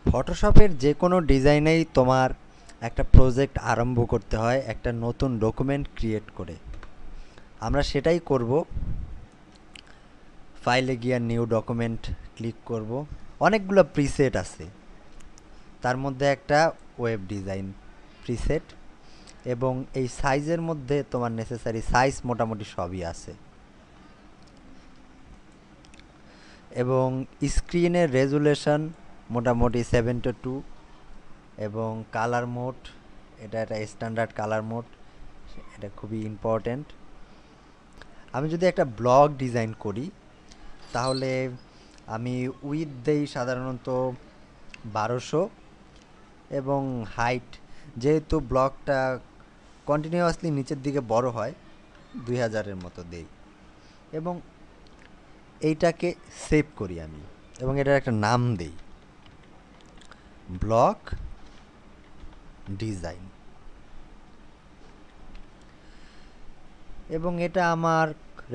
ফটোশপের যে কোনো ডিজাইনেই তোমার একটা প্রজেক্ট আরম্ভ করতে হয় একটা নতুন ডকুমেন্ট ক্রিয়েট করে। আমরা সেটাই করব। ফাইলে গিয়ে নিউ ডকুমেন্ট ক্লিক করব। অনেকগুলো প্রিসেট আছে, তার মধ্যে একটা ওয়েব ডিজাইন প্রিসেট, এবং এই সাইজের মধ্যে তোমার নেসেসারি সাইজ মোটামুটি সবই আছে, এবং স্ক্রিনের রেজুলেশন মোটামুটি 7:2, এবং কালার মোড এটা একটা স্ট্যান্ডার্ড কালার মোড, এটা খুবই ইম্পর্ট্যান্ট। আমি যদি একটা ব্লগ ডিজাইন করি তাহলে আমি উইথ দেই সাধারণত 1200, এবং হাইট যেহেতু ব্লগটা কন্টিনিউয়াসলি নিচের দিকে বড় হয় 2000-এর মতো দেই, এবং এইটাকে সেভ করি আমি, এবং এটার একটা নাম দেই ব্লগ ডিজাইন, এবং এটা আমার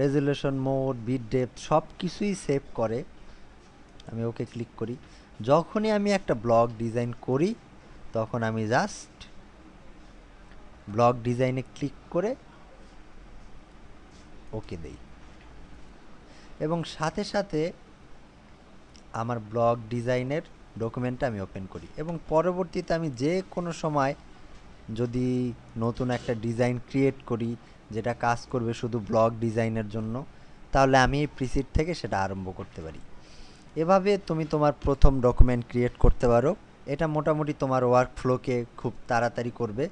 রেজুলেশন মোড বিট ডেপথ সব কিছুই সেভ করে। আমি ওকে ক্লিক করি। যখনই আমি একটা ব্লগ ডিজাইন করি তখন আমি জাস্ট ব্লগ ডিজাইনে ক্লিক করে ওকে দেই, এবং সাথে সাথে আমার ব্লগ ডিজাইনের ডকুমেন্টটা আমি ওপেন করি, এবং পরবর্তীতে আমি যে কোনো সময় যদি নতুন একটা ডিজাইন ক্রিয়েট করি যেটা কাজ করবে শুধু ব্লগ ডিজাইনের জন্য, তাহলে আমি এই প্রিসেট থেকে সেটা আরম্ভ করতে পারি। এভাবে তুমি তোমার প্রথম ডকুমেন্ট ক্রিয়েট করতে পারো। এটা মোটামুটি তোমার ওয়ার্ক ফ্লোকে খুব তাড়াতাড়ি করবে।